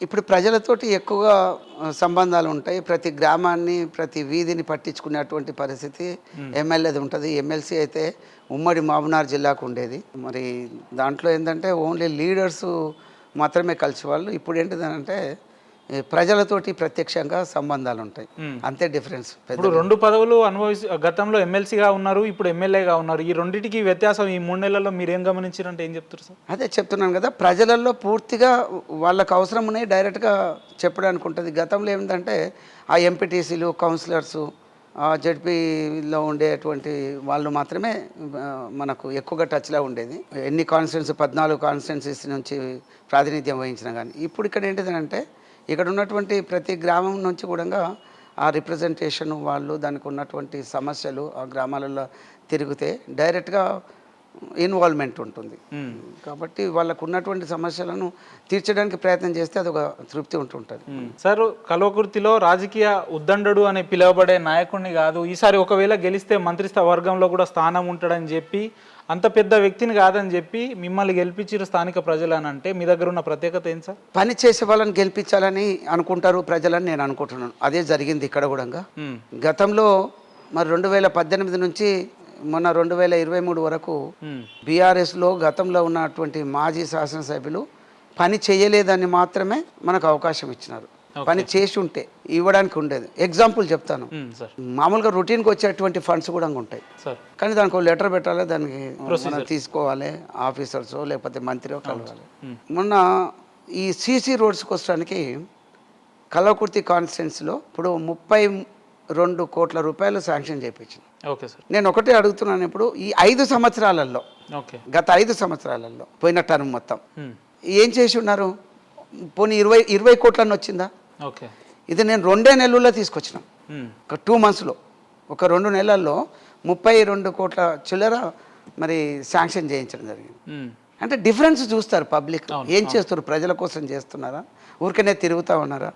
ఇప్పుడు ప్రజలతోటి ఎక్కువగా సంబంధాలు ఉంటాయి. ప్రతి గ్రామాన్ని, ప్రతి వీధిని పట్టించుకునేటువంటి పరిస్థితి ఎమ్మెల్యేది ఉంటుంది. ఎమ్మెల్సీ అయితే ఉమ్మడి మహబూబ్‌నగర్ జిల్లాకు ఉండేది. మరి దాంట్లో ఏందంటే ఓన్లీ లీడర్సు మాత్రమే కలిసేవాళ్ళు. ఇప్పుడు ఏంటిదనంటే ప్రజలతోటి ప్రత్యక్షంగా సంబంధాలు ఉంటాయి. అంతే డిఫరెన్స్. ఇప్పుడు 2 పదవులు గతంలో ఎమ్మెల్సీగా ఉన్నారు, ఇప్పుడు ఎమ్మెల్యేగా ఉన్నారు. ఈ రెండిటికి వ్యత్యాసం ఈ 3 నెలల్లో మీరేం గమనించారంటే ఏం చెప్తారు సార్? అదే చెప్తున్నాను కదా, ప్రజలలో పూర్తిగా వాళ్ళకు అవసరం ఉన్నాయి డైరెక్ట్గా చెప్పడానికి ఉంటుంది. గతంలో ఏమిటంటే ఆ ఎంపీటీసీలు, కౌన్సిలర్సు, జడ్పీలో ఉండేటువంటి వాళ్ళు మాత్రమే మనకు ఎక్కువగా టచ్లో ఉండేది. ఎన్ని కాన్స్టిట్యున్సీ 14 కాన్స్టిట్యున్సీస్ నుంచి ప్రాతినిధ్యం వహించినా కానీ. ఇప్పుడు ఇక్కడ ఏంటిదంటే ఇక్కడ ఉన్నటువంటి ప్రతి గ్రామం నుంచి కూడా ఆ రిప్రజెంటేషన్ వాళ్ళు దానికి ఉన్నటువంటి సమస్యలు ఆ గ్రామాలలో తిరిగితే డైరెక్ట్గా ఇన్వాల్వ్మెంట్ ఉంటుంది. కాబట్టి వాళ్ళకు ఉన్నటువంటి సమస్యలను తీర్చడానికి ప్రయత్నం చేస్తే అదొక తృప్తి ఉంటుంటుంది. సార్, కల్వకుర్తిలో రాజకీయ ఉద్దండడు అని పిలువబడే నాయకుడిని కాదు, ఈసారి ఒకవేళ గెలిస్తే మంత్రిత్వ వర్గంలో కూడా స్థానం ఉంటాడని చెప్పి, అంత పెద్ద వ్యక్తిని కాదని చెప్పి మిమ్మల్ని గెలిపించారు స్థానిక ప్రజలు అని అంటే మీ దగ్గర ఉన్న ప్రత్యేకత ఏం సార్? పని చేసే వాళ్ళని గెలిపించాలని అనుకుంటారు ప్రజలని నేను అనుకుంటున్నాను. అదే జరిగింది ఇక్కడ కూడా. గతంలో మరి 2018 నుంచి మొన్న 2023 వరకు బీఆర్ఎస్లో గతంలో ఉన్నటువంటి మాజీ శాసనసభ్యులు పని చేయలేదని మాత్రమే మనకు అవకాశం ఇచ్చినారు. పని చేసి ఉంటే ఇవ్వడానికి ఉండేది. ఎగ్జాంపుల్ చెప్తాను. మామూలుగా రొటీన్కి వచ్చేటువంటి ఫండ్స్ కూడా ఉంటాయి, కానీ దానికి ఒక లెటర్ పెట్టాలి, దానికి మనం తీసుకోవాలి, ఆఫీసర్స్ లేకపోతే మంత్రి కలవాలి. మొన్న ఈ సీసీ రోడ్స్కి వచ్చడానికి కల్వకుర్తి కాన్స్టిట్యున్సీలో ఇప్పుడు 32 కోట్ల రూపాయలు శాంక్షన్ చేయించింది. నేను ఒకటే అడుగుతున్నాను, ఇప్పుడు ఈ 5 సంవత్సరాలలో, గత 5 సంవత్సరాలలో పోయిన టర్మ్ మొత్తం ఏం చేసి ఉన్నారు? పోనీ 20 కోట్లన్నీ వచ్చిందా? ఇది నేను 2 నెలల్లో తీసుకొచ్చిన, ఒక 2 monthsలో, ఒక 2 నెలల్లో 32 కోట్ల చిల్లర మరి శాంక్షన్ చేయించడం జరిగింది. అంటే డిఫరెన్స్ చూస్తారు పబ్లిక్. ఏం చేస్తారు? ప్రజల కోసం చేస్తున్నారా, ఊరికనే తిరుగుతూ ఉన్నారా,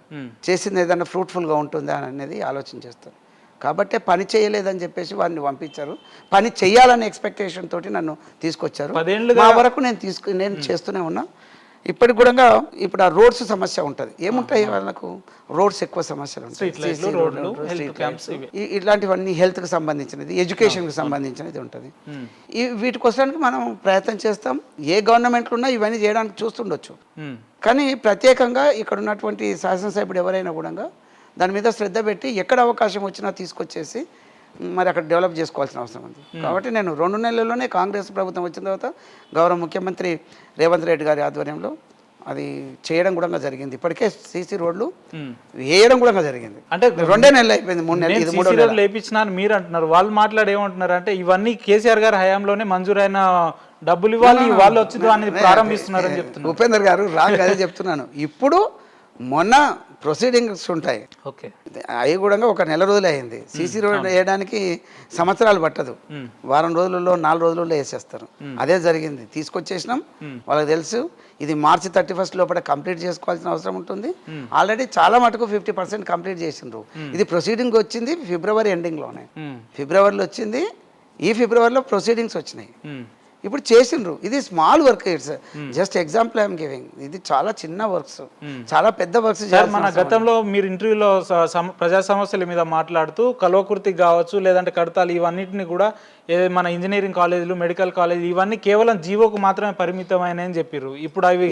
చేసింది ఏదైనా ఫ్రూట్ఫుల్గా ఉంటుందా అనేది ఆలోచన చేస్తారు. కాబట్టే పని చేయలేదని చెప్పేసి వారిని పంపించారు. పని చేయాలనే ఎక్స్పెక్టేషన్ తోటి నన్ను తీసుకొచ్చారు. మా వరకు నేను చేస్తూనే ఉన్నా. ఇప్పటికి కూడా ఇప్పుడు ఆ రోడ్స్ సమస్య ఉంటుంది. ఏముంటాయి వాళ్ళకు? రోడ్స్ ఎక్కువ సమస్యలు ఉంటాయి. ఇట్లాంటివన్నీ హెల్త్కి సంబంధించినది, ఎడ్యుకేషన్కి సంబంధించినది ఉంటుంది. వీటి కోసానికి మనం ప్రయత్నం చేస్తాం. ఏ గవర్నమెంట్లు ఉన్నా ఇవన్నీ చేయడానికి చూస్తుండొచ్చు, కానీ ప్రత్యేకంగా ఇక్కడ ఉన్నటువంటి శాసనసభ్యుడు ఎవరైనా కూడా దాని మీద శ్రద్ధ పెట్టి ఎక్కడ అవకాశం వచ్చినా తీసుకొచ్చేసి మరి అక్కడ డెవలప్ చేసుకోవాల్సిన అవసరం ఉంది. కాబట్టి నేను 2 నెలల్లోనే కాంగ్రెస్ ప్రభుత్వం వచ్చిన తర్వాత గౌరవ ముఖ్యమంత్రి రేవంత్ రెడ్డి గారి ఆధ్వర్యంలో అది చేయడం కూడా జరిగింది. ఇప్పటికే సీసీ రోడ్లు వేయడం కూడా జరిగింది. అంటే 2 నెలలు అయిపోయింది, 3 నెలలు. ఇది 3 నెలలు లేపించినారు మీరు అంటున్నారు. వాళ్ళు మాట్లాడి ఏమంటున్నారు అంటే ఇవన్నీ కేసీఆర్ గారి హయాంలోనే మంజూరైన డబ్బులు ఇవ్వాలి, వాళ్ళు వచ్చి దాన్ని ప్రారంభిస్తున్నారని చెప్తున్నారు. ఉపేందర్ గారు రాంగ్ అదే చెప్తున్నాను. ఇప్పుడు మొన్న ప్రొసీడింగ్స్ ఉంటాయి, అవి కూడా ఒక నెల రోజులు అయింది. సీసీ రోడ్ వేయడానికి సంవత్సరాలు పట్టదు, వారం రోజులలో 4 రోజులలో వేసేస్తారు. అదే జరిగింది. తీసుకొచ్చేసినాం. వాళ్ళకి తెలుసు ఇది March 31 లోపల కంప్లీట్ చేసుకోవాల్సిన అవసరం ఉంటుంది. ఆల్రెడీ చాలా మటుకు 50% కంప్లీట్ చేసిండ్రు. ఇది ప్రొసీడింగ్ వచ్చింది ఫిబ్రవరి ఎండింగ్లోనే. ఫిబ్రవరిలో వచ్చింది, ఈ ఫిబ్రవరిలో ప్రొసీడింగ్స్ వచ్చినాయి. ఇప్పుడు చేసిండ్రు. ఇది small work, it's just example I'm giving. ఇది చాలా చిన్న వర్క్స్, చాలా పెద్ద వర్క్స్. మన గతంలో మీరు ఇంటర్వ్యూలో ప్రజా సమస్యల మీద మాట్లాడుతూ కల్వకుర్తి కావచ్చు, లేదంటే కడతాలు, ఇవన్నిటిని కూడా మన ఇంజనీరింగ్ కాలేజీలు, మెడికల్ కాలేజీలు ఇవన్నీ కేవలం జీవోకు మాత్రమే పరిమితమైన అని చెప్పారు. ఇప్పుడు అవి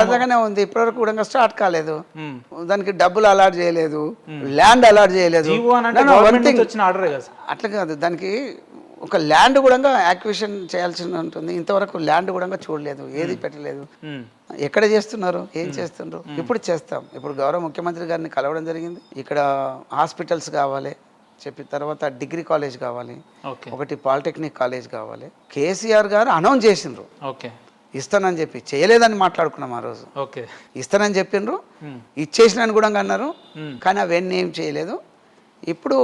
అలాగానే ఉంది. ఇప్పటివరకు కూడా స్టార్ట్ కాలేదు. దానికి డబ్బులు అలాట్ చేయలేదు, ల్యాండ్ అలాట్ చేయలేదు. వచ్చిన ఆర్డర్ కదా, అట్లా కాదు. దానికి ఒక ల్యాండ్ కూడా యాక్విజిషన్ చేయాల్సి ఉంటుంది. ఇంతవరకు ల్యాండ్ కూడా చూడలేదు, ఏది పెట్టలేదు. ఎక్కడ చేస్తున్నారు, ఏం చేస్తున్నారు? ఇప్పుడు చేస్తాం. ఇప్పుడు గౌరవ ముఖ్యమంత్రి గారిని కలవడం జరిగింది. ఇక్కడ హాస్పిటల్స్ కావాలి చెప్పిన తర్వాత డిగ్రీ కాలేజ్ కావాలి, ఒకటి పాలిటెక్నిక్ కాలేజ్ కావాలి. కేసీఆర్ గారు అనౌన్స్ చేసిండ్రు ఇస్తానని చెప్పి, చేయలేదని మాట్లాడుకున్నాం ఆ రోజు. ఇస్తానని చెప్పిండ్రు, ఇచ్చేసినని కూడా అన్నారు, కానీ అవన్నీ ఏం చేయలేదు. ఇప్పుడు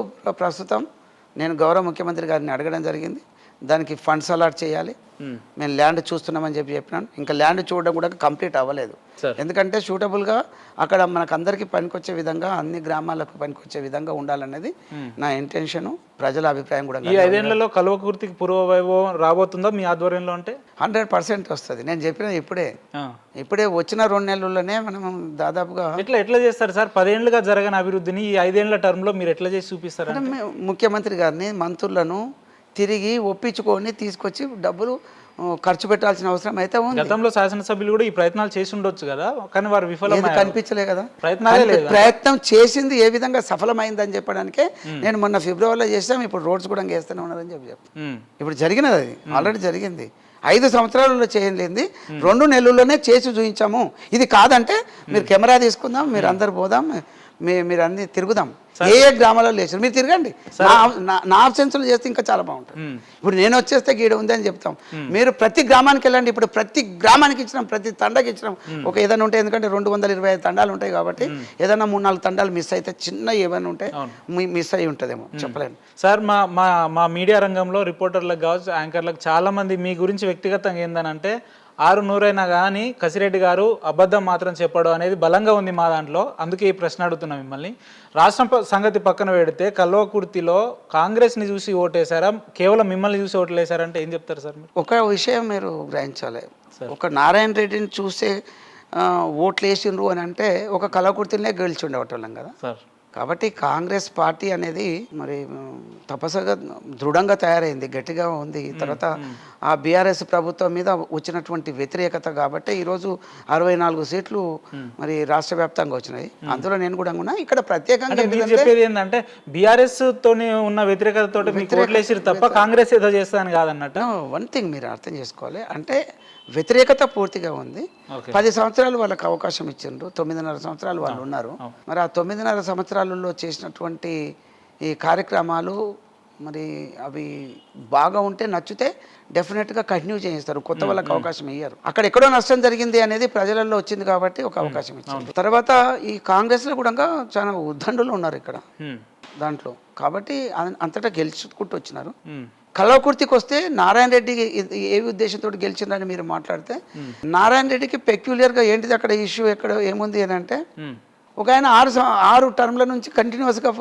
ప్రస్తుతం నేను గౌరవ ముఖ్యమంత్రి గారిని అడగడం జరిగింది. దానికి ఫండ్స్ అలాట్ చేయాలి. మేము ల్యాండ్ చూస్తున్నామని చెప్పినాను. ఇంకా ల్యాండ్ చూడడం కూడా కంప్లీట్ అవ్వలేదు. ఎందుకంటే సూటబుల్గా అక్కడ మనకు అందరికీ పనికొచ్చే విధంగా, అన్ని గ్రామాలకు పనికొచ్చే విధంగా ఉండాలనేది నా ఇంటెన్షను, ప్రజల అభిప్రాయం కూడా. ఈ 5 ఏళ్లలో కల్వకుర్తికి పూర్వ వైభవం రాబోతుందా మీ ఆధ్వర్యంలో? అంటే 100% వస్తుంది. నేను చెప్పిన ఇప్పుడే వచ్చిన 2 నెలల్లోనే మనం దాదాపుగా ఎట్లా చేస్తారు సార్? 10 ఏళ్ళుగా జరగని అభివృద్ధిని ఈ 5 ఏళ్ల టర్మ్లో మీరు ఎట్లా చేసి చూపిస్తారు? ముఖ్యమంత్రి గారిని, మంత్రులను తిరిగి ఒప్పించుకొని తీసుకొచ్చి డబ్బులు ఖర్చు పెట్టాల్సిన అవసరం అయితే ఉంది. గతంలో శాసనసభ్యులు కూడా ఈ ప్రయత్నాలు చేసి ఉండొచ్చు కదా, కానీ వారు కనిపించలే కదా. ప్రయత్నాలే ప్రయత్నం చేసింది ఏ విధంగా సఫలమైందని చెప్పడానికే నేను మొన్న ఫిబ్రవరిలో చేసాం. ఇప్పుడు రోడ్స్ కూడా వేస్తూనే ఉన్నారని చెప్పి ఇప్పుడు జరిగినది, అది ఆల్రెడీ జరిగింది. 5 సంవత్సరాలలో చేయలేంది 2 నెలల్లోనే చేసి చూపించాము. ఇది కాదంటే మీరు కెమెరా తీసుకుందాం, మీరు అందరు పోదాం, మీరు అన్ని తిరుగుదాం. ఏ గ్రామాలలో లేచారు మీరు తిరగండి. నా ఆబ్సెన్స్లో చేస్తే ఇంకా చాలా బాగుంటుంది. ఇప్పుడు నేను వచ్చేస్తే గీడ ఉంది అని చెప్తాం. మీరు ప్రతి గ్రామానికి వెళ్ళండి. ఇప్పుడు ప్రతి గ్రామానికి ఇచ్చినాం, ప్రతి తండకి ఇచ్చినాం. ఒక ఏదైనా ఉంటే, ఎందుకంటే 225 తండాలు ఉంటాయి కాబట్టి ఏదైనా 3-4 తండాలు మిస్ అయితే, చిన్న ఏమైనా ఉంటే మిస్ అయ్యి ఉంటుందేమో చెప్పలేను సార్. మా మీడియా రంగంలో రిపోర్టర్లకు కావచ్చు, యాంకర్లకు చాలా మంది మీ గురించి వ్యక్తిగతంగా ఏందనంటే 600 కానీ కసిరెడ్డి గారు అబద్ధం మాత్రం చెప్పడం అనేది బలంగా ఉంది మా దాంట్లో. అందుకే ఈ ప్రశ్న అడుగుతున్నాం మిమ్మల్ని. రాష్ట్రం సంగతి పక్కన పెడితే కల్వకుర్తిలో కాంగ్రెస్ని చూసి ఓటేశారా, కేవలం మిమ్మల్ని చూసి ఓట్లు వేశారంటే ఏం చెప్తారు సార్ మీరు? ఒక విషయం మీరు గ్రహించాలి. ఒక నారాయణ రెడ్డిని చూసే ఓట్లు వేసిండ్రు అని అంటే ఒక కల్వకుర్తినే గెలిచి ఉండేవాళ్ళం కదా సార్. కాబట్టి కాంగ్రెస్ పార్టీ అనేది మరి తపస్సుగా దృఢంగా తయారైంది, గట్టిగా ఉంది. తర్వాత ఆ బీఆర్ఎస్ ప్రభుత్వం మీద వచ్చినటువంటి వ్యతిరేకత కాబట్టి ఈరోజు 64 సీట్లు మరి రాష్ట్ర వ్యాప్తంగా వచ్చినాయి. అందులో నేను కూడా ఉన్నా. ఇక్కడ ప్రత్యేకంగా చెప్పేది ఏంటంటే బీఆర్ఎస్ తోనే ఉన్న వ్యతిరేకతతో తప్ప కాంగ్రెస్ ఏదో చేస్తాను కాదన్నట్టు. వన్ థింగ్ మీరు అర్థం చేసుకోవాలి, అంటే వ్యతిరేకత పూర్తిగా ఉంది. 10 సంవత్సరాలు వాళ్ళకి అవకాశం ఇచ్చిండ్రు, 9.5 సంవత్సరాలు వాళ్ళు ఉన్నారు. మరి ఆ 9.5 సంవత్సరాలలో చేసినటువంటి ఈ కార్యక్రమాలు మరి అవి బాగా ఉంటే, నచ్చితే డెఫినెట్గా కంటిన్యూ చేయిస్తారు. కొత్త వాళ్ళకి అవకాశం ఇయ్యారు. అక్కడ ఎక్కడో నష్టం జరిగింది అనేది ప్రజలలో వచ్చింది కాబట్టి ఒక అవకాశం ఇచ్చారు. తర్వాత ఈ కాంగ్రెస్లో కూడా చాలా ఉద్దండులు ఉన్నారు ఇక్కడ దాంట్లో. కాబట్టి అంతటా గెలుచుకుంటూ వచ్చినారు. కల్వకుర్తికి వస్తే నారాయణ రెడ్డి ఏ ఉద్దేశంతో గెలిచిందని మీరు మాట్లాడితే, నారాయణ రెడ్డికి పెక్యులర్గా ఏంటిది అక్కడ ఇష్యూ ఎక్కడ ఏముంది అని అంటే, ఒక ఆయన 6 టర్మ్ల నుంచి కంటిన్యూస్గా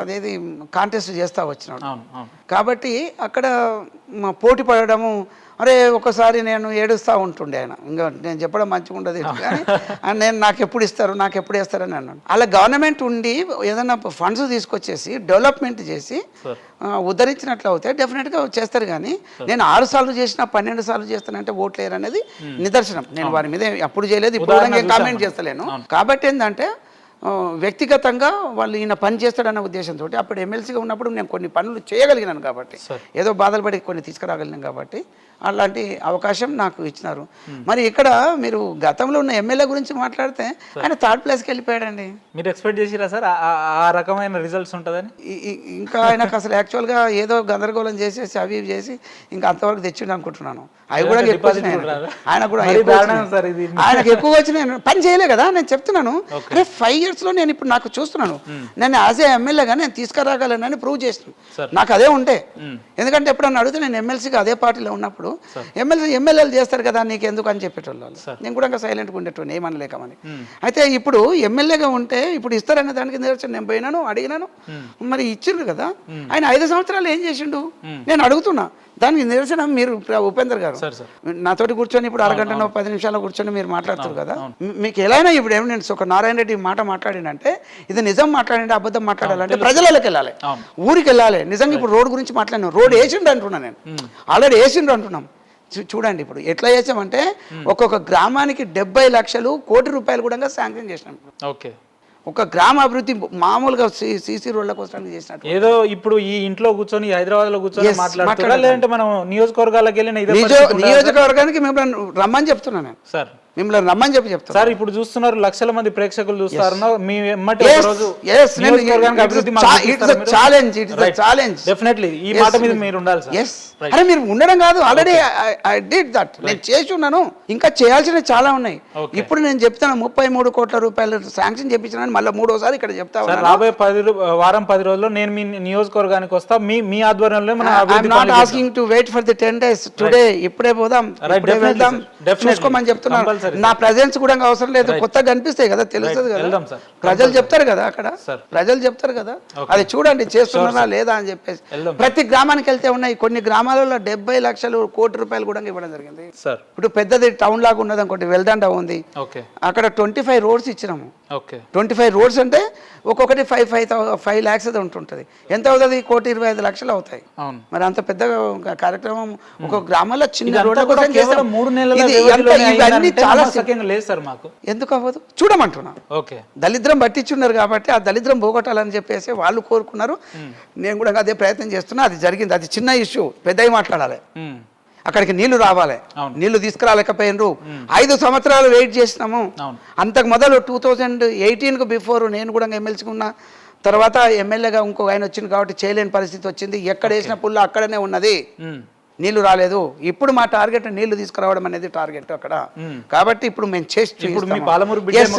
అదేది కాంటెస్ట్ చేస్తూ వచ్చినాడు. కాబట్టి అక్కడ పోటీ పడడము, అరే ఒకసారి నేను ఏడుస్తూ ఉంటుండే ఆయన. ఇంకా నేను చెప్పడం మంచిగా ఉండదు కానీ నాకు ఎప్పుడు ఇస్తారు, నాకు ఎప్పుడు వేస్తారని అన్నాడు. అలా గవర్నమెంట్ ఉండి ఏదైనా ఫండ్స్ తీసుకొచ్చేసి డెవలప్మెంట్ చేసి ఉద్ధరించినట్లు అవుతే డెఫినెట్గా చేస్తారు. కానీ నేను 6 సార్లు చేసినా 12 సార్లు చేస్తానంటే ఓట్లు వేయరు అనేది నిదర్శనం. నేను వారి మీద అప్పుడు చేయలేదు, ఇప్పుడు కామెంట్ చేస్తలేను. కాబట్టి ఏంటంటే వ్యక్తిగతంగా వాళ్ళు ఈయన పని చేస్తాడన్న ఉద్దేశంతో అప్పుడు ఎమ్మెల్సీగా ఉన్నప్పుడు నేను కొన్ని పనులు చేయగలిగినాను కాబట్టి, ఏదో బాధలు పడి కొన్ని తీసుకురాగలిగినాను కాబట్టి అలాంటి అవకాశం నాకు ఇచ్చినారు. మరి ఇక్కడ మీరు గతంలో ఉన్న ఎమ్మెల్యే గురించి మాట్లాడితే ఆయన 3rd ప్లేస్కి వెళ్ళిపోయాడండి. మీరు ఎక్స్పెక్ట్ చేసిరా సార్ ఆ రకమైన రిజల్ట్స్ ఉంటుందని? ఇంకా ఆయనకు అసలు యాక్చువల్గా ఏదో గందరగోళం చేసేసి అవి ఇవి చేసి ఇంకా అంతవరకు తెచ్చిండు అనుకుంటున్నాను. అవి కూడా ఎక్కువ వచ్చినాయి ఆయన కూడా. ఆయనకు ఎక్కువ వచ్చినాయి, పని చేయలే కదా. నేను చెప్తున్నాను, అరే 5 ఇయర్స్లో నేను ఇప్పుడు నాకు చూస్తున్నాను, నేను యాజ్ ఏ ఎమ్మెల్యేగా నేను తీసుకురాగలనని ప్రూవ్ చేస్తున్నాను. నాకు అదే ఉంటే, ఎందుకంటే ఎప్పుడన్నా అడిగితే నేను ఎమ్మెల్సీగా అదే పార్టీలో ఉన్నప్పుడు ఎమ్మెల్యేలు చేస్తారు కదా నీకు ఎందుకు అని చెప్పేటోళ్ళు. నేను కూడా ఇంకా సైలెంట్గా ఉండేటోని ఏమనలేకమని. అయితే ఇప్పుడు ఎమ్మెల్యేగా ఉంటే ఇప్పుడు ఇస్తారనే దానికి నిదర్శనం నేను పోయినాను, అడిగినాను, మరి ఇచ్చిండ్రు కదా. ఆయన 5 సంవత్సరాలు ఏం చేసిండు నేను అడుగుతున్నా. దానికి నిదర్శనం మీరు ఉపేందర్ గారు నాతోటి కూర్చొని ఇప్పుడు అరగంటనో 10 నిమిషాలు కూర్చొని మీరు మాట్లాడుతారు కదా. మీకు ఎలా అయినా ఇప్పుడు ఎవిడెన్స్ ఒక నారాయణ రెడ్డి మాట మాట్లాడిందంటే ఇది నిజం మాట్లాడండి, అబద్ధం మాట్లాడాలంటే ప్రజలకు వెళ్ళాలి, ఊరికి వెళ్ళాలి. నిజంగా ఇప్పుడు రోడ్ గురించి మాట్లాడినాం, రోడ్ వేసిండు అంటున్నా నేను, ఆల్రెడీ వేసిండు అంటున్నాం. చూడండి ఇప్పుడు ఎట్లా చేసామంటే ఒక్కొక్క గ్రామానికి 70 లక్షలు, ₹1 కోటి కూడా శాంక్షన్ చేసినాం. ఓకే, ఒక గ్రామ అభివృద్ధి మామూలుగా సీసీ రోడ్ల కోసం చేసినట్టు. ఏదో ఇప్పుడు ఈ ఇంట్లో కూర్చొని హైదరాబాద్ లో కూర్చొని మాట్లాడుతున్నా, లేదంటే మనం నియోజకవర్గాలకు వెళ్ళిన నియోజకవర్గానికి మేము రమ్మని చెప్తున్నాను నేను. సార్ మిమ్మల్ని రమ్మని చెప్తాను సార్ ఇప్పుడు చూస్తున్నారు, లక్షల మంది ప్రేక్షకులు చూస్తారు. మీ ఎమ్మటి Yes, ఒక రోజు yes, నియోజకవర్గానికి అభివృద్ధి మాకు చూపిస్తారా మీరు? ఛాలెంజ్ డెఫినెట్లీ ఈ మాట మీద మీరు ఉండాలి సార్. ఎస్ అరే మీరు ఉండడం కాదు, ఆల్రెడీ ఐ డిడ్ దట్, నేను చేసి ఉన్నాను, ఇంకా చేయాల్సినవి చాలా ఉన్నాయి. ఇప్పుడు నేను చెప్తాను 33 కోట్ల రూపాయలు శాంక్షన్ చేయించాను, మళ్ళీ మూడోసారి ఇక్కడ చెప్తా సార్. రాబోయే వారం 10 రోజుల్లో నేను మీ నియోజకవర్గానికి వస్తా, మీ ఆధ్వర్యంలో మనం అభివృద్ధి not asking to wait for the 10 days, today ఇప్పుడే పోదాం, ఇప్పుడే వెళ్దాం, చూసుకోమని చెప్తున్నాను. నా ప్రెజెన్స్ కూడా అవసరం లేదు, కొత్తగా కనిపిస్తాయి కదా, తెలుస్తుంది కదా, ప్రజలు చెప్తారు కదా, అక్కడ ప్రజలు చెప్తారు కదా, అది చూడండి చేస్తున్నారా లేదా అని చెప్పేసి. ప్రతి గ్రామానికి వెళ్తే ఉన్నాయి, కొన్ని గ్రామాలలో 70 లక్షలు కోటి రూపాయలు కూడా ఇవ్వడం జరిగింది. ఇప్పుడు పెద్దది టౌన్ లాగా ఉన్నది అనుకోండి, వెల్దండ ఉంది, అక్కడ 25 రోడ్స్ ఇచ్చినాము. 25 రోడ్స్ అంటే ఒక్కొక్కటి 5 lakhs అది ఉంటుంటది. ఎంత అవుతుంది? 1,25,00,000 అవుతాయి. మరి అంత పెద్ద కార్యక్రమం ఒక గ్రామంలో చిన్న రోడ్ల కోసం చేస్తాం. 3 నెలల ఇవన్నీ చాలా లేదు సార్ మాకు. ఎందుకు అవ్వదు చూడమంటున్నా. దళిద్రం పట్టించున్నారు కాబట్టి ఆ దళిద్రం పోగొట్టాలని చెప్పేసి వాళ్ళు కోరుకున్నారు. నేను కూడా అదే ప్రయత్నం చేస్తున్నా. అది జరిగింది, అది చిన్న ఇష్యూ, పెద్దవి మాట్లాడాలి. అక్కడికి నీళ్లు రావాలి, నీళ్లు తీసుకురాలేకపోయినరు. 5 సంవత్సరాలు వెయిట్ చేసినాము. అంతకు మొదలు 2018కు బిఫోర్ నేను కూడా ఎమ్మెల్సీగా ఉన్నా, తర్వాత ఎమ్మెల్యేగా ఇంకో ఆయన వచ్చింది కాబట్టి చేయలేని పరిస్థితి వచ్చింది. ఎక్కడ వేసిన పుల్ల అక్కడనే ఉన్నది, నీళ్లు రాలేదు. ఇప్పుడు మా టార్గెట్ నీళ్లు తీసుకురావడం అనేది టార్గెట్ అక్కడ. కాబట్టి ఇప్పుడు మేము చేసి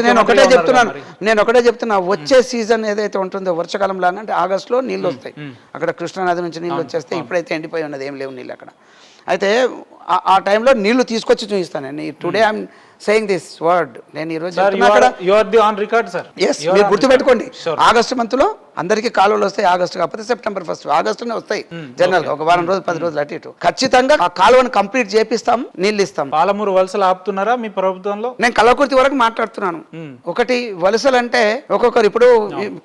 నేను ఒకటే చెప్తున్నా, వచ్చే సీజన్ ఏదైతే ఉంటుందో వర్షాకాలం లాగా, అంటే ఆగస్టులో నీళ్ళు వస్తాయి అక్కడ, కృష్ణానది నుంచి నీళ్ళు వచ్చేస్తే. ఇప్పుడైతే ఎండిపోయి ఉన్నది, ఏం లేవు నీళ్ళు అక్కడ. అయితే ఆ టైంలో నీళ్లు తీసుకొచ్చి చూపిస్తాను. నేను today I'm saying this word. నేను ఈరోజు మీరు గుర్తుపెట్టుకోండి, ఆగస్టు మంత్ లో అందరికీ కాలువలు వస్తాయి. ఆగస్టు కాకపోతే సెప్టెంబర్ 1 ఆగస్టునే వస్తాయి జనరల్ గా, ఒక వారం రోజులు 10 రోజులు అటు ఇటు. ఖచ్చితంగా ఆ కాలువను కంప్లీట్ చేపిస్తాం, నీళ్ళు ఇస్తాం. పాలమూరు వలసలు ఆపుతున్నారా మీ ప్రభుత్వంలో? నేను కలవకుర్తి వరకు మాట్లాడుతున్నాను. ఒకటి వలసలు అంటే ఒక్కొక్కరు, ఇప్పుడు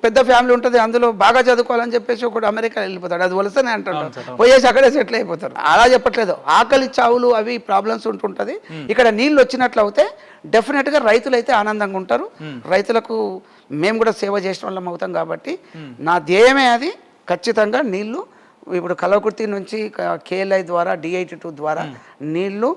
పెద్ద ఫ్యామిలీ ఉంటుంది, అందులో బాగా చదువుకోవాలని చెప్పేసి ఒకటి అమెరికా వెళ్ళిపోతాడు, అది వలసనే అంటాడు, పోయేసి అక్కడే సెటిల్ అయిపోతారు. అలా చెప్పట్లేదు, ఆకలి చావులు అవి ప్రాబ్లమ్స్ ఉంటుంటది. ఇక్కడ నీళ్ళు వచ్చినట్లు అయితే డెఫినెట్ గా రైతులు అయితే ఆనందంగా ఉంటారు. రైతులకు మేము కూడా సేవ చేసిన వాళ్ళం అవుతాం. కాబట్టి నా ధ్యేయమే అది. ఖచ్చితంగా నీళ్లు ఇప్పుడు కలవకుర్తి నుంచి KLI ద్వారా D82 ద్వారా నీళ్లు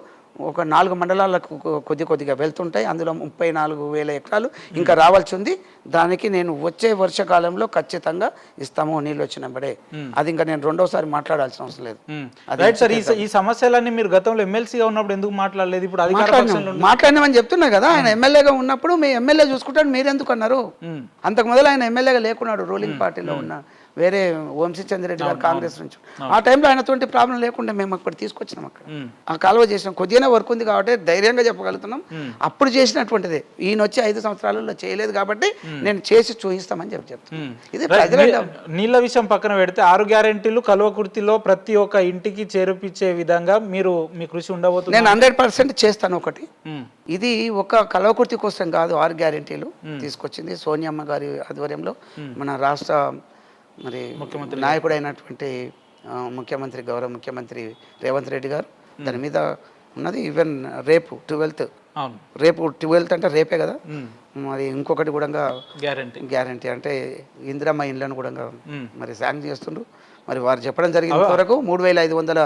ఒక 4 మండలాలకు కొద్దిగా వెళ్తుంటాయి. అందులో 34,000 ఎకరాలు ఇంకా రావాల్సి ఉంది. దానికి నేను వచ్చే వర్షాకాలంలో ఖచ్చితంగా ఇస్తాము నీళ్ళు వచ్చినప్పుడే. అది ఇంకా నేను రెండోసారి మాట్లాడాల్సిన అవసరం లేదు. ఈ సమస్యలన్నీ మీరు గతంలో ఎమ్మెల్సీగా ఉన్నప్పుడు ఎందుకు మాట్లాడలేదు? ఇప్పుడు మాట్లాడినామని చెప్తున్నా కదా. ఆయన ఎమ్మెల్యేగా ఉన్నప్పుడు మీ ఎమ్మెల్యే చూసుకుంటాడు, మీరెందుకు అన్నారు? అంతకు మొదలు ఆయన ఎమ్మెల్యేగా లేకున్నాడు, రూలింగ్ పార్టీలో ఉన్న వేరే వంశీ చంద్రెడ్డి గారు కాంగ్రెస్ నుంచి. ఆ టైంలో ఆయనతోటి ప్రాబ్లం లేకుండా మేము అక్కడ తీసుకొచ్చినాం. అక్కడ ఆ కాలువ చేసినాం. కొద్దిగానే వర్క్ ఉంది కాబట్టి ధైర్యంగా చెప్పగలుగుతున్నాం. అప్పుడు చేసినటువంటిది ఈయన వచ్చి 5 సంవత్సరాలలో చేయలేదు కాబట్టి నేను చేసి చూపిస్తామని చెప్తాను. ఇది నీళ్ళ విషయం పక్కన పెడితే 6 గ్యారెంటీలు కల్వకుర్తిలో ప్రతి ఒక్క ఇంటికి చేర్పించే విధంగా మీ కృషి ఉండబోతుంది. నేను 100% చేస్తాను. ఒకటి ఇది ఒక కల్వకుర్తి కోసం కాదు, 6 గ్యారెంటీలు తీసుకొచ్చింది సోనియమ్మ గారి ఆధ్వర్యంలో. మన రాష్ట్ర మరి నాయకుడు అయినటువంటి ముఖ్యమంత్రి, గౌరవ ముఖ్యమంత్రి రేవంత్ రెడ్డి గారు దాని మీద ఉన్నది. ఈవెన్ రేపు 12th అంటే రేపే కదా. మరి ఇంకొకటి కూడా గ్యారంటీ అంటే ఇందిరమ్మ ఇండ్లను కూడా మరి శాంక్షన్ చేస్తుండ్రు. మరి వారు చెప్పడం జరిగింది వరకు 3,500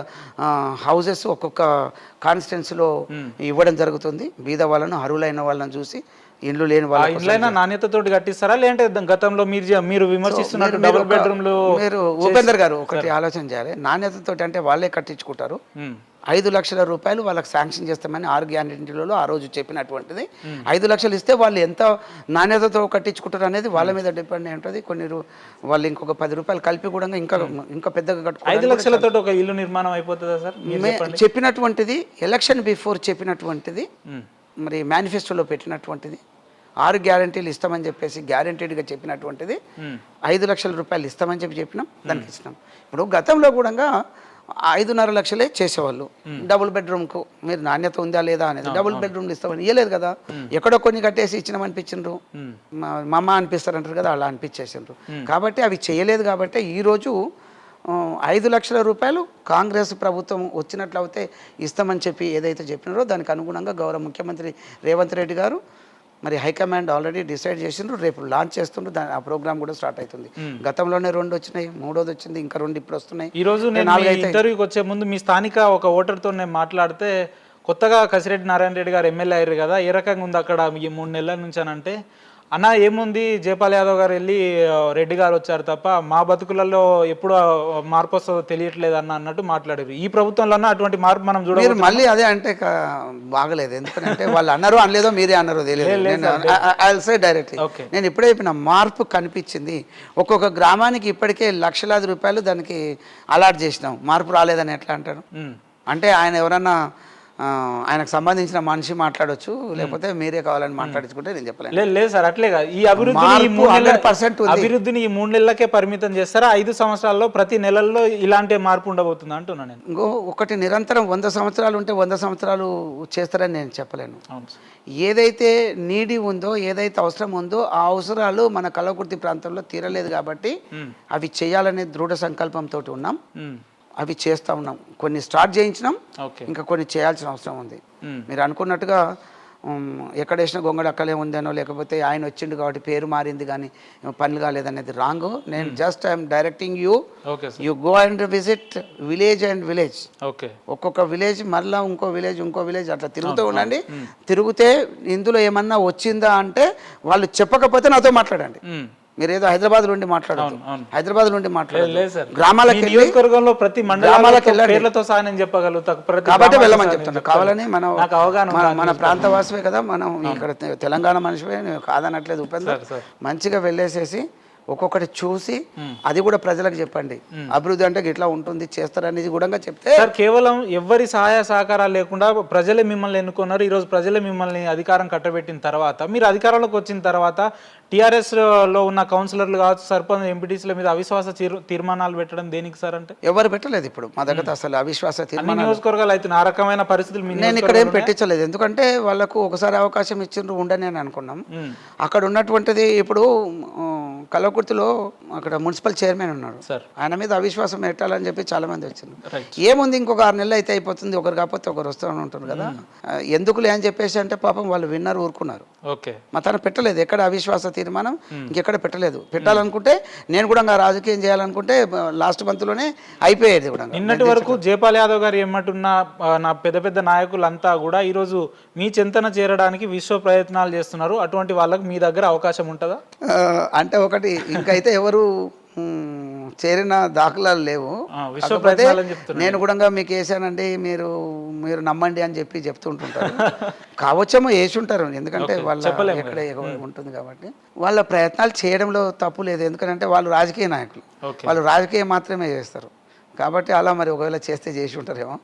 హౌసెస్ ఒక్కొక్క కాన్స్టిట్యున్సీలో ఇవ్వడం జరుగుతుంది. బీద వాళ్ళను, అర్హులైన వాళ్ళని చూసి, ఇండ్లు లేని వాళ్ళ నాణ్యతతో కట్టిస్తారా, లేదంటే గతంలో మీరు విమర్శిస్తున్నారు డబుల్ బెడ్రూమ్లు? మీరు ఉపేందర్ గారు ఒకటి ఆలోచన చేయాలి. నాణ్యతతో అంటే వాళ్ళే కట్టించుకుంటారు. 5 లక్షల రూపాయలు వాళ్ళకి శాంక్షన్ చేస్తామని 6 గ్యారెంటీలలో ఆ రోజు చెప్పినటువంటిది. 5 లక్షలు ఇస్తే వాళ్ళు ఎంత నాణ్యతతో కట్టించుకుంటారు అనేది వాళ్ళ మీద డిపెండ్ అయి ఉంటుంది. కొన్ని వాళ్ళు ఇంకొక 10 రూపాయలు కలిపి కూడా ఇంకా పెద్దగా కట్టుకుంటారు. 5 లక్షలతో ఒక ఇల్లు నిర్మాణం అయిపోతుందా సార్? చెప్పినటువంటిది ఎలక్షన్ బిఫోర్ చెప్పినటువంటిది, మరి మేనిఫెస్టోలో పెట్టినటువంటిది 6 గ్యారెంటీలు ఇస్తామని చెప్పేసి గ్యారెంటీడ్గా చెప్పినటువంటిది 5 లక్షల రూపాయలు ఇస్తామని చెప్పినాం, దానికి ఇచ్చినాం. ఇప్పుడు గతంలో కూడా 5.5 లక్షలే చేసేవాళ్ళు. డబుల్ బెడ్రూమ్కు మీరు నాణ్యత ఉందా లేదా అనేది డబుల్ బెడ్రూమ్లు ఇస్తామని ఇవ్వలేదు కదా. ఎక్కడో కొన్ని కట్టేసి ఇచ్చినామనిపించిండ్రు, మా అమ్మ అనిపిస్తారంటారు కదా, అలా అనిపించేసిండ్రు. కాబట్టి అవి చేయలేదు. కాబట్టి ఈరోజు 5 లక్షల రూపాయలు కాంగ్రెస్ ప్రభుత్వం వచ్చినట్లయితే ఇస్తామని చెప్పి ఏదైతే చెప్పినారో దానికి అనుగుణంగా గౌరవ ముఖ్యమంత్రి రేవంత్ రెడ్డి గారు మరి హైకమాండ్ ఆల్రెడీ డిసైడ్ చేసిండ్రు. రేపు లాంచ్ చేస్తుండ్రు. ఆ ప్రోగ్రామ్ కూడా స్టార్ట్ అవుతుంది. గతంలోనే 2 వచ్చినాయి, 3వది వచ్చింది, ఇంకా 2 ఇప్పుడు వస్తున్నాయి. ఈ రోజు నేను ఇంటర్వ్యూకి వచ్చే ముందు మీ స్థానిక ఒక ఓటర్తో నేను మాట్లాడితే కొత్తగా కసిరెడ్డి నారాయణ రెడ్డి గారు ఎమ్మెల్యే అయ్యారు కదా, ఏ రకంగా ఉంది అక్కడ ఈ 3 నెలల నుంచి అని అంటే, అన్న ఏముంది జయపాల్ యాదవ్ గారు వెళ్ళి రెడ్డి గారు వచ్చారు తప్ప మా బతుకులలో ఎప్పుడు మార్పు వస్తుందో తెలియట్లేదు అన్నట్టు మాట్లాడారు. ఈ ప్రభుత్వంలో అటువంటి మార్పు మనం మీరు చూడవచ్చు. మళ్ళీ అదే అంటే బాగలేదు. ఎందుకంటే వాళ్ళు అన్నారో అనలేదో మీరే అన్నారో తెలియదు. I will say directly, okay. నేను ఇప్పుడే చెప్పిన మార్పు కనిపించింది. ఒక్కొక్క గ్రామానికి ఇప్పటికే లక్షలాది రూపాయలు దానికి అలాట్ చేసినాం. మార్పు రాలేదని ఎట్లా అంటారు? అంటే ఆయన ఎవరన్నా ఆయనకు సంబంధించిన మనిషి మాట్లాడొచ్చు, లేకపోతే మీరే కావాలని మాట్లాడించుకుంటే నేను చెప్పలేను. లేదు సార్, అట్లే కాదు. ఈ అభివృద్ధిని ఈ 3 నెలలకే పరిమితం చేస్తారా? 5 సంవత్సరాల్లో ప్రతి నెలల్లో ఇలాంటి మార్పు ఉండబోతుందా అంటున్నా నేను. ఇంకో ఒకటి, నిరంతరం 100 సంవత్సరాలు ఉంటే 100 సంవత్సరాలు చేస్తారని నేను చెప్పలేను. ఏదైతే నీడి ఉందో, ఏదైతే అవసరం ఉందో ఆ అవసరాలు మన కల్వకుర్తి ప్రాంతంలో తీరలేదు కాబట్టి అవి చేయాలనే దృఢ సంకల్పంతో ఉన్నాం. అవి చేస్తూ ఉన్నాం. కొన్ని స్టార్ట్ చేయించినాం, ఇంకా కొన్ని చేయాల్సిన అవసరం ఉంది. మీరు అనుకున్నట్టుగా ఎక్కడ వేసిన గొంగడు అక్కలే ఉందనో, లేకపోతే ఆయన వచ్చిండు కాబట్టి పేరు మారింది కానీ పనులు కాలేదనేది రాంగ్. నేను just I'm directing you go and visit village and village. ఒక్కొక్క విలేజ్ మళ్ళీ ఇంకో విలేజ్ అట్లా తిరుగుతూ ఉండండి. తిరిగితే ఇందులో ఏమన్నా వచ్చిందా అంటే వాళ్ళు చెప్పకపోతే నాతో మాట్లాడండి. మీరు ఏదో హైదరాబాద్ నుండి మాట్లాడదు, హైదరాబాద్ నుండి మాట్లాడలేదు. గ్రామాలకు నియోజకవర్గంలో ప్రతి మండలాలకు పేర్లతో సహా నేను చెప్పగలుగుతా కాబట్టి వెళ్ళమని చెప్తున్నా. కావాలని మన ప్రాంతవాసమే కదా, మనం ఇక్కడ తెలంగాణ మనిషివే, కాదనట్లేదు ఉపేందర్. మంచిగా వెళ్ళేసేసి ఒక్కొక్కటి చూసి అది కూడా ప్రజలకు చెప్పండి. అభివృద్ధి అంటే ఇట్లా ఉంటుంది, చేస్తారనేది కూడా చెప్తే. కేవలం ఎవరి సహాయ సహకారాలు లేకుండా ప్రజలే మిమ్మల్ని ఎన్నుకున్నారు. ఈరోజు ప్రజలే మిమ్మల్ని అధికారం కట్టబెట్టిన తర్వాత, మీరు అధికారంలోకి వచ్చిన తర్వాత టీఆర్ఎస్ లో ఉన్న కౌన్సిలర్లు కావచ్చు, సర్పంచ్, ఎంపీటీసీల మీద అవిశ్వాస తీర్మానాలు పెట్టడం దేనికి సార్? అంటే ఎవరు పెట్టలేదు ఇప్పుడు మా దగ్గర అసలు అవిశ్వాస తీర్మానాలు. నియోజకవర్గాలు అయితే ఆ రకమైన పరిస్థితులు నేను ఇక్కడ ఏం పెట్టించలేదు. ఎందుకంటే వాళ్ళకు ఒకసారి అవకాశం ఇచ్చిండ్రు ఉండని అని అనుకున్నాం. అక్కడ ఉన్నటువంటిది ఇప్పుడు కల్వకుర్తిలో అక్కడ మున్సిపల్ చైర్మన్ ఉన్నాడు, ఆయన మీద అవిశ్వాసం పెట్టాలని చెప్పి చాలా మంది వచ్చింది. ఏముంది, ఇంకొక 6 నెలలు అయితే అయిపోతుంది, ఒకరు కాకపోతే ఒకరు వస్తూనే ఉంటారు కదా, ఎందుకులే అని చెప్పేసి అంటే పాపం వాళ్ళు విన్నారు, ఊరుకున్నారు. మా తన పెట్టలేదు ఎక్కడ అవిశ్వాస తీర్మానం, ఇంకెక్కడ పెట్టలేదు. పెట్టాలనుకుంటే నేను కూడా రాజకీయం చేయాలనుకుంటే లాస్ట్ మంత్లోనే అయిపోయేది కూడా. నిన్నటి వరకు జయపాల్ యాదవ్ గారు ఏమంటున్న నా పెద్ద పెద్ద నాయకులంతా కూడా ఈరోజు మీ చింతన చేరడానికి విశ్వ ప్రయత్నాలు చేస్తున్నారు. అటువంటి వాళ్ళకి మీ దగ్గర అవకాశం ఉంటుందా? అంటే ఒకటి, ఇంకైతే ఎవరు చేరిన దాఖలాలు లేవు. నేను కూడా మీకు వేసానండి, మీరు నమ్మండి అని చెప్తుంటుంటారు. కావచ్చేమో వేసి ఉంటారు, ఎందుకంటే వాళ్ళ ఎక్కడ ఉంటుంది కాబట్టి వాళ్ళ ప్రయత్నాలు చేయడంలో తప్పు లేదు. ఎందుకంటే వాళ్ళు రాజకీయ నాయకులు, వాళ్ళు రాజకీయం మాత్రమే చేస్తారు కాబట్టి అలా మరి ఒకవేళ చేసి ఉంటారేమో.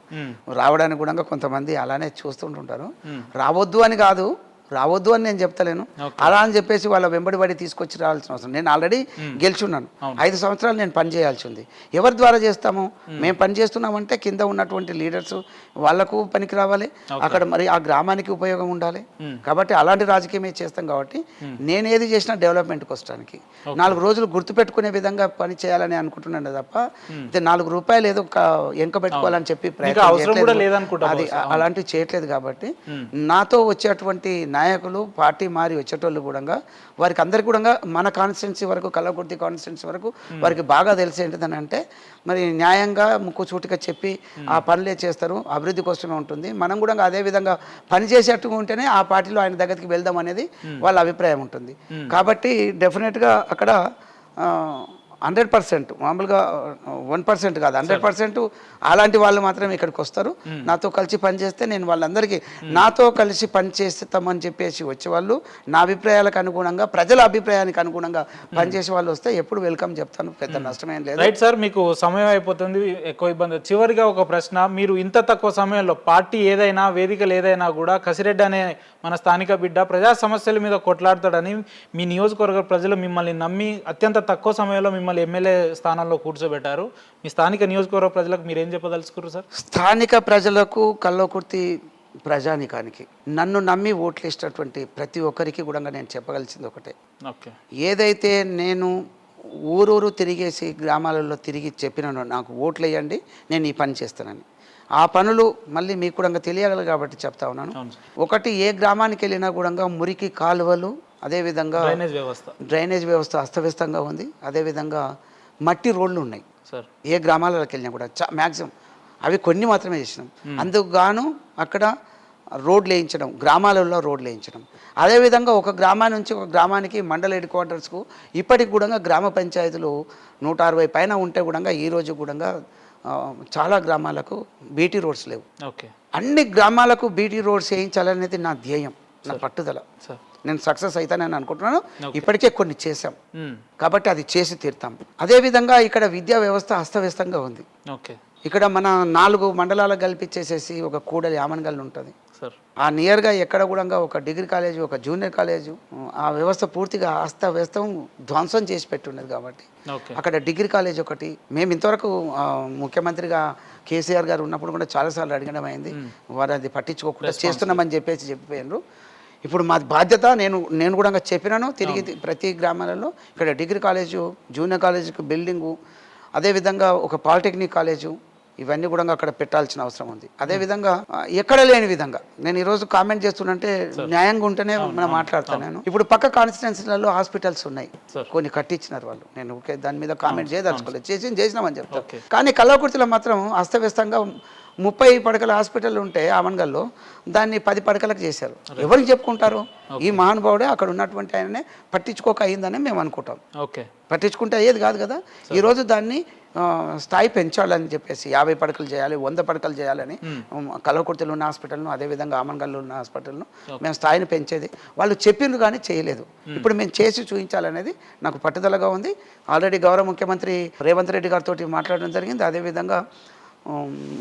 రావడానికి కూడా కొంతమంది అలానే చూస్తుంటుంటారు. రావద్దు అని కాదు, రావద్దు అని నేను చెప్తలేను, అలా అని చెప్పేసి వాళ్ళ వెంబడి తీసుకొచ్చి రావాల్సిన అవసరం. నేను ఆల్రెడీ గెలుచున్నాను, 5 సంవత్సరాలు నేను పని చేయాల్సి ఉంది. ఎవరి ద్వారా చేస్తాము? మేము పని చేస్తున్నామంటే కింద ఉన్నటువంటి లీడర్స్ వాళ్ళకు పనికి రావాలి, అక్కడ మరి ఆ గ్రామానికి ఉపయోగం ఉండాలి. కాబట్టి అలాంటి రాజకీయమే చేస్తాం. కాబట్టి నేను ఏది చేసినా డెవలప్మెంట్కి వస్తానికి 4 రోజులు గుర్తుపెట్టుకునే విధంగా పని చేయాలని అనుకుంటున్నాను తప్ప 4 రూపాయలు ఏదో ఎంక పెట్టుకోవాలని చెప్పి అది అలాంటివి చేయట్లేదు. కాబట్టి నాతో వచ్చేటువంటి నాయకులు, పార్టీ మారి వచ్చేటోళ్ళు కూడా వారికి అందరికీ కూడా మన కాన్స్టిట్యున్సీ వరకు, కల్వకుర్తి కాన్స్టిట్యున్సీ వరకు వారికి బాగా తెలిసి ఏంటిదని అంటే మరి న్యాయంగా ముక్కుచూటిగా చెప్పి ఆ పనులే చేస్తారు, అభివృద్ధి కోసమే ఉంటుంది. మనం కూడా అదే విధంగా పనిచేసేట్టుగా ఉంటేనే ఆ పార్టీలో ఆయన దగ్గరికి వెళ్దాం అనేది వాళ్ళ అభిప్రాయం ఉంటుంది. కాబట్టి డెఫినెట్గా అక్కడ 100%, మామూలుగా 1% కాదు, 100% అలాంటి వాళ్ళు మాత్రమే ఇక్కడికి వస్తారు. నాతో కలిసి పనిచేస్తే నేను వాళ్ళందరికీ నాతో కలిసి పనిచేస్తామని చెప్పేసి వచ్చేవాళ్ళు, నా అభిప్రాయాలకు అనుగుణంగా, ప్రజల అభిప్రాయానికి అనుగుణంగా పనిచేసే వాళ్ళు వస్తే ఎప్పుడు వెల్కమ్ చెప్తాను, పెద్ద నష్టమేం లేదు. రైట్ సార్, మీకు సమయం అయిపోతుంది, ఎక్కువ ఇబ్బంది. చివరిగా ఒక ప్రశ్న, మీరు ఇంత తక్కువ సమయంలో పార్టీ ఏదైనా, వేదికలు ఏదైనా కూడా కసిరెడ్డి అనే మన స్థానిక బిడ్డ ప్రజా సమస్యల మీద కొట్లాడతాడని మీ నియోజకవర్గ ప్రజలు మిమ్మల్ని నమ్మి అత్యంత తక్కువ సమయంలో మిమ్మల్ని ఎమ్మెల్యే స్థానంలో కూర్చోబెట్టారు. మీ స్థానిక నియోజకవర్గ ప్రజలకు మీరేం చెప్పదలుచుకున్నారు సార్? స్థానిక ప్రజలకు, కల్వకుర్తి ప్రజానికానికి, నన్ను నమ్మి ఓట్లు ఇచ్చినటువంటి ప్రతి ఒక్కరికి కూడా నేను చెప్పగలిసింది ఒకటే, ఏదైతే నేను ఊరూరు తిరిగేసి గ్రామాలలో తిరిగి చెప్పినానో నాకు ఓట్లు వేయండి, నేను ఈ పని చేస్తానని, ఆ పనులు మళ్ళీ మీకు కూడా తెలియాలి కాబట్టి చెప్తా ఉన్నాను. ఒకటి, ఏ గ్రామానికి వెళ్ళినా కూడా మురికి కాలువలు, అదేవిధంగా డ్రైనేజ్ వ్యవస్థ అస్తవ్యస్తంగా ఉంది, అదేవిధంగా మట్టి రోడ్లు ఉన్నాయి. ఏ గ్రామాలకు వెళ్ళినా కూడా మ్యాక్సిమం అవి కొన్ని మాత్రమే చేసినాం. అందుకు గాను అక్కడ రోడ్లు వేయించడం, గ్రామాలలో రోడ్లు వేయించడం. అదేవిధంగా ఒక గ్రామం నుంచి ఒక గ్రామానికి మండల హెడ్ క్వార్టర్స్కు ఇప్పటికి కూడా గ్రామ పంచాయతీలు 160 పైన ఉంటే కూడా ఈరోజు కూడా చాలా గ్రామాలకు బీటీ రోడ్స్ లేవు. ఓకే, అన్ని గ్రామాలకు బీటీ రోడ్స్ వేయించాలనేది నా ధ్యేయం, నా పట్టుదల. నేను సక్సెస్ అవుతానని అనుకుంటున్నాను. ఇప్పటికే కొన్ని చేశాం కాబట్టి అది చేసి తీరుతాం. అదేవిధంగా ఇక్కడ విద్యా వ్యవస్థ అస్తవ్యస్తంగా ఉంది. ఓకే, ఇక్కడ మన 4 మండలాలకు కల్పించేసేసి ఒక కూడలి ఆమన్గల్ ఉంటుంది. ఆ నియర్గా ఎక్కడ కూడా ఒక డిగ్రీ కాలేజ్, ఒక జూనియర్ కాలేజు, ఆ వ్యవస్థ పూర్తిగా అస్తవ్యస్తం ధ్వంసం చేసి పెట్టున్నది. కాబట్టి అక్కడ డిగ్రీ కాలేజ్ ఒకటి మేము ఇంతవరకు ముఖ్యమంత్రిగా కేసీఆర్ గారు ఉన్నప్పుడు కూడా చాలాసార్లు అడగడం అయింది. వారు అది పట్టించుకోకుండా చేస్తున్నామని చెప్పిపోయినారు. ఇప్పుడు మా బాధ్యత, నేను కూడా చెప్పినాను తిరిగి ప్రతి గ్రామాలలో ఇక్కడ డిగ్రీ కాలేజు, జూనియర్ కాలేజీకి బిల్డింగు, అదేవిధంగా ఒక పాలిటెక్నిక్ కాలేజు, ఇవన్నీ కూడా అక్కడ పెట్టాల్సిన అవసరం ఉంది. అదేవిధంగా ఎక్కడ లేని విధంగా నేను ఈరోజు కామెంట్ చేస్తున్నంటే న్యాయంగా ఉంటేనే మనం మాట్లాడతాను. నేను ఇప్పుడు పక్క కాన్స్టిట్యున్సీలలో హాస్పిటల్స్ ఉన్నాయి, కొన్ని కట్టించినారు వాళ్ళు. నేను దాని మీద కామెంట్ చేయదలుచుకోలేదు, చేసినామని చెప్తాను. కానీ కల్వకుర్తిలో మాత్రం అస్తవ్యస్తంగా 30 పడకల హాస్పిటల్ ఉంటే ఆమన్గల్లో దాన్ని 10 పడకలకు చేశారు. ఎవరికి చెప్పుకుంటారు? ఈ మహానుభావుడే అక్కడ ఉన్నటువంటి ఆయననే పట్టించుకోక అయిందని మేము అనుకుంటాం. ఓకే, పట్టించుకుంటే అయ్యేది కాదు కదా. ఈరోజు దాన్ని స్థాయి పెంచాలని చెప్పేసి 50 పడకలు చేయాలి, 100 పడకలు చేయాలని కల్వకుర్తిలో ఉన్న హాస్పిటల్ను, అదేవిధంగా ఆమన్గల్లో ఉన్న హాస్పిటల్ను మేము స్థాయిని పెంచేది వాళ్ళు చెప్పిండ్రు కానీ చేయలేదు. ఇప్పుడు మేము చేసి చూపించాలనేది నాకు పట్టుదలగా ఉంది. ఆల్రెడీ గౌరవ ముఖ్యమంత్రి రేవంత్ రెడ్డి గారితో మాట్లాడడం జరిగింది. అదేవిధంగా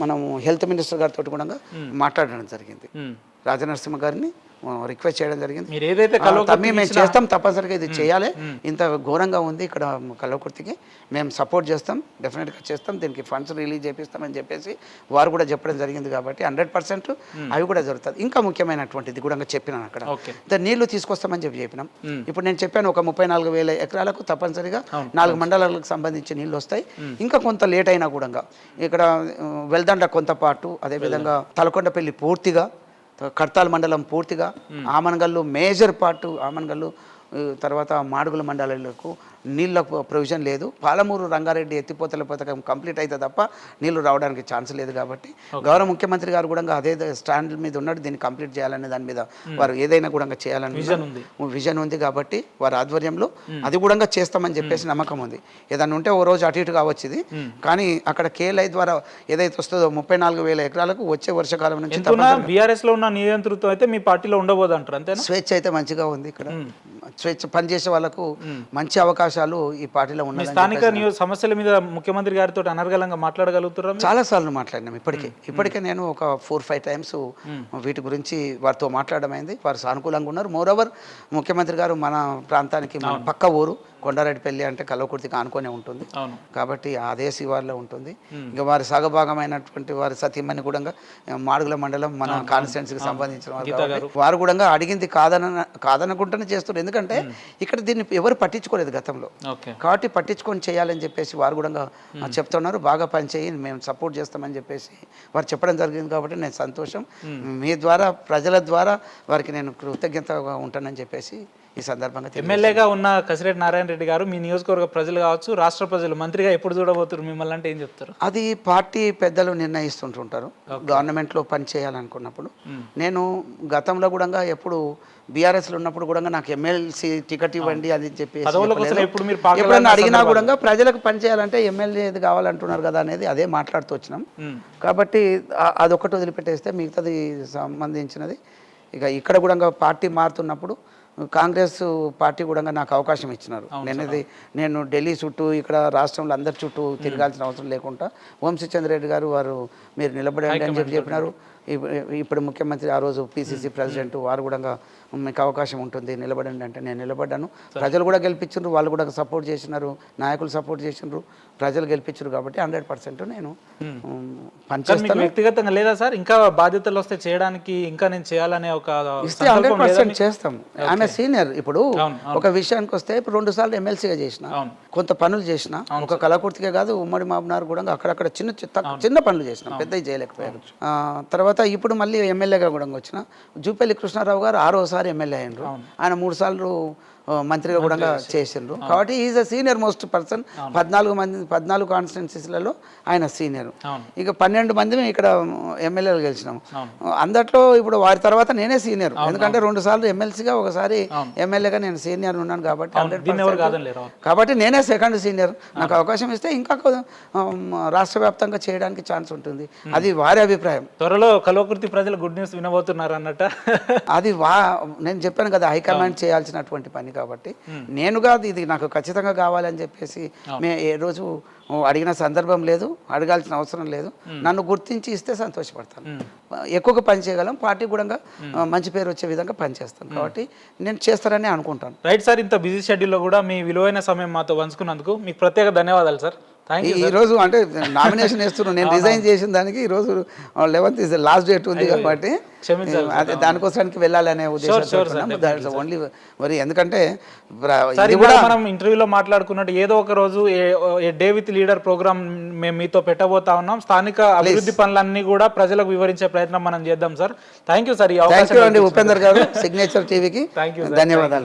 మనము హెల్త్ మినిస్టర్ గారితో కూడా మాట్లాడడం జరిగింది. రాజనరసింహ గారిని రిక్వెస్ట్ చేయడం జరిగింది. మీరు ఏదైతే మేము చేస్తాం, తప్పనిసరిగా ఇది చేయాలి, ఇంత ఘోరంగా ఉంది ఇక్కడ కల్వకుర్తికి, మేము సపోర్ట్ చేస్తాం, డెఫినెట్గా చేస్తాం, దీనికి ఫండ్స్ రిలీజ్ చేపిస్తామని చెప్పేసి వారు కూడా చెప్పడం జరిగింది. కాబట్టి 100% అవి కూడా జరుగుతుంది. ఇంకా ముఖ్యమైనటువంటిది కూడా చెప్పినాను అక్కడ, నీళ్లు తీసుకొస్తామని చెప్పినాం. ఇప్పుడు నేను చెప్పాను ఒక 34,000 ఎకరాలకు తప్పనిసరిగా 4 మండలాలకు సంబంధించి నీళ్లు వస్తాయి. ఇంకా కొంత లేట్ అయినా కూడా ఇక్కడ వెల్దండ కొంత పాటు, అదేవిధంగా తలకొండపల్లి పూర్తిగా, కడ్తాల్ మండలం పూర్తిగా, ఆమన్గల్లు మేజర్ పార్ట్, ఆమన్గల్లు తర్వాత మాడుగుల మండలాలకు నీళ్ళ ప్రొవిజన్ లేదు. పాలమూరు రంగారెడ్డి ఎత్తిపోతల పథకం కంప్లీట్ అయితే తప్ప నీళ్లు రావడానికి ఛాన్స్ లేదు. కాబట్టి గౌరవ ముఖ్యమంత్రి గారు కూడా అదే స్టాండ్ మీద ఉన్నాడు, దీన్ని కంప్లీట్ చేయాలనే దాని మీద వారు ఏదైనా కూడా చేయాలని విజన్ ఉంది. కాబట్టి వారి ఆధ్వర్యంలో అది కూడా చేస్తామని చెప్పేసి నమ్మకం ఉంది. ఏదన్నా ఉంటే ఓ రోజు అటు ఇటు కావచ్చుది, కానీ అక్కడ కేఎల్ఐ ద్వారా ఏదైతే వస్తుందో 34,000 ఎకరాలకు వచ్చే వర్షకాలం నుంచి బీఆర్ఎస్ లో ఉన్న నియంత్రితం అయితే మీ పార్టీలో ఉండబోదు అంటారు. అంతే, స్వేచ్ఛ అయితే మంచిగా ఉంది ఇక్కడ. స్వేచ్ఛ పనిచేసే వాళ్ళకు మంచి అవకాశాలు ఈ పార్టీలో ఉన్నాయి. స్థానిక సమస్యల మీద ముఖ్యమంత్రి గారితో అనర్గళంగా మాట్లాడగలుగుతున్నారు? చాలా సార్లు మాట్లాడినాం. ఇప్పటికే నేను ఒక 4-5 టైమ్స్ వీటి గురించి వారితో మాట్లాడమైంది. వారు సానుకూలంగా ఉన్నారు. మోరోవర్ ముఖ్యమంత్రి గారు మన ప్రాంతానికి, మన పక్క ఊరు కొండారెడ్డిపల్లి అంటే కల్వకుర్తికి ఆనుకొనే ఉంటుంది. కాబట్టి అదే శివార్లో ఉంటుంది. ఇంకా వారి సగభాగమైనటువంటి వారి సతీమణి కూడా మాడుగుల మండలం మన కాన్స్టిట్యున్సీకి సంబంధించిన వారు కూడా అడిగింది కాదనకుండానే చేస్తున్నారు. ఎందుకంటే ఇక్కడ దీన్ని ఎవరు పట్టించుకోలేదు గతంలో, కాబట్టి పట్టించుకొని చేయాలని చెప్పేసి వారు కూడా చెప్తున్నారు. బాగా పనిచేయి, మేము సపోర్ట్ చేస్తామని చెప్పేసి వారు చెప్పడం జరిగింది. కాబట్టి నేను సంతోషం. మీ ద్వారా, ప్రజల ద్వారా వారికి నేను కృతజ్ఞతగా ఉంటానని చెప్పేసి ఈ సందర్భంగా. ఎమ్మెల్యేగా ఉన్న కసిరెడ్డి నారాయణ రెడ్డి గారు మీ నియోజకవర్గ ప్రజలు కావచ్చు, రాష్ట్ర ప్రజలు మంత్రిగా ఎప్పుడు చూడబోతున్నారు మిమ్మల్ని అంటే ఏం చెప్తారు? అది పార్టీ పెద్దలు నిర్ణయిస్తుంటుంటారు. గవర్నమెంట్లో పని చేయాలనుకున్నప్పుడు నేను గతంలో కూడా ఎప్పుడు బీఆర్ఎస్లో ఉన్నప్పుడు కూడా నాకు ఎమ్మెల్సీ టికెట్ ఇవ్వండి అది చెప్పి ఎప్పుడన్నా అడిగినా కూడా ప్రజలకు పని చేయాలంటే ఎమ్మెల్యే ఏది కావాలంటున్నారు కదా అనేది అదే మాట్లాడుతూ వచ్చినాం. కాబట్టి అదొకటి వదిలిపెట్టేస్తే మిగతాది సంబంధించినది ఇక ఇక్కడ కూడా పార్టీ మారుతున్నప్పుడు కాంగ్రెస్ పార్టీ కూడా నాకు అవకాశం ఇచ్చినారు. నేను ఢిల్లీ చుట్టూ, ఇక్కడ రాష్ట్రంలో అందరి చుట్టూ తిరగాల్సిన అవసరం లేకుండా వంశీచంద్రెడ్డి గారు వారు మీరు నిలబడండి అని చెప్పినారు. ఇప్పుడు ముఖ్యమంత్రి ఆ రోజు పిసిసి ప్రెసిడెంట్ వారు కూడా మీకు అవకాశం ఉంటుంది నిలబడండి అంటే నేను నిలబడ్డాను. ప్రజలు కూడా గెలిపించారు, వాళ్ళు కూడా సపోర్ట్ చేసినారు, నాయకులు సపోర్ట్ చేసినారు, ప్రజలు గెలిపించారు. కాబట్టి 100% నేను పనిచేస్తాను. వ్యక్తిగతంగా లేదా సార్ ఇంకా బాధ్యతలు వస్తే చేయడానికి ఇంకా నేను చేయాలనే ఒక 100% చేస్తాం. ఆమె సీనియర్. ఇప్పుడు ఒక విషయానికి వస్తే ఇప్పుడు 2 సార్లు ఎమ్మెల్సీగా చేసిన, కొంత పనులు చేసిన, ఒక కలకుర్తికే కాదు ఉమ్మడి మాబనార్ కూడా అక్కడక్కడ చిన్న పనులు చేసిన, పెద్దవి చేయలేకపోయారు. తర్వాత ఇప్పుడు మళ్ళీ ఎమ్మెల్యేగా కూడా వచ్చిన. జూపల్లి కృష్ణారావు గారు 6వ సారి ఎమ్మెల్యే అయినారు. ఆయన 3 సార్లు మంత్రిగా కూడా చేసిండ్రు. కాబట్టి is a senior most person. 14 కాన్స్టిట్యున్సీస్లలో ఆయన సీనియర్. ఇక 12 మంది ఇక్కడ ఎమ్మెల్యేలు గెలిచినాము. అందట్లో ఇప్పుడు వారి తర్వాత నేనే సీనియర్, ఎందుకంటే 2 సార్లు ఎమ్మెల్సీగా ఒకసారి ఎమ్మెల్యేగా నేను సీనియర్ ఉన్నాను కాబట్టి 100%. కాబట్టి నేనే సెకండ్ సీనియర్. నాకు అవకాశం ఇస్తే ఇంకా రాష్ట్ర వ్యాప్తంగా చేయడానికి ఛాన్స్ ఉంటుంది. అది వారి అభిప్రాయం. త్వరలో కల్వకుర్తి ప్రజలు గుడ్ న్యూస్ వినబోతున్నారు అన్నట్ట. అది నేను చెప్పాను కదా, హైకమాండ్ చేయాల్సినటువంటి పని. కాబట్టి నేనుగా ఇది నాకు ఖచ్చితంగా కావాలని చెప్పేసి ఏ రోజు అడిగిన సందర్భం లేదు, అడగాల్సిన అవసరం లేదు. నన్ను గుర్తించి ఇస్తే సంతోషపడతాను. ఎక్కువగా పని చేయగలం, పార్టీ కూడా మంచి పేరు వచ్చే విధంగా పనిచేస్తాను. కాబట్టి నేను చేస్తారని అనుకుంటాను. రైట్ సార్, ఇంత బిజీ షెడ్యూల్లో కూడా మీ విలువైన సమయం మాతో పంచుకున్నందుకు మీకు ప్రత్యేక ధన్యవాదాలు సార్. ఈరోజు అంటే నామినేషన్ వేస్తున్నాను, నేను రిజైన్ చేసిన దానికి ఈరోజు 11th ఇస్ లాస్ట్ డేట్ ఉంది కాబట్టి అదే దానికోసానికి వెళ్ళాలనే ఉద్దేశం ఓన్లీ. మరి ఎందుకంటే మనం ఇంటర్వ్యూలో మాట్లాడుకున్నట్టు ఏదో ఒక రోజు డే విత్ లీడర్ ప్రోగ్రామ్ మేము మీతో పెట్టబోతా ఉన్నాం. స్థానిక అభివృద్ధి పనులన్నీ కూడా ప్రజలకు వివరించే ప్రయత్నం మనం చేద్దాం sir. Thank you sir. Upender గారు, సిగ్నేచర్ టీవీకి ధన్యవాదాలు.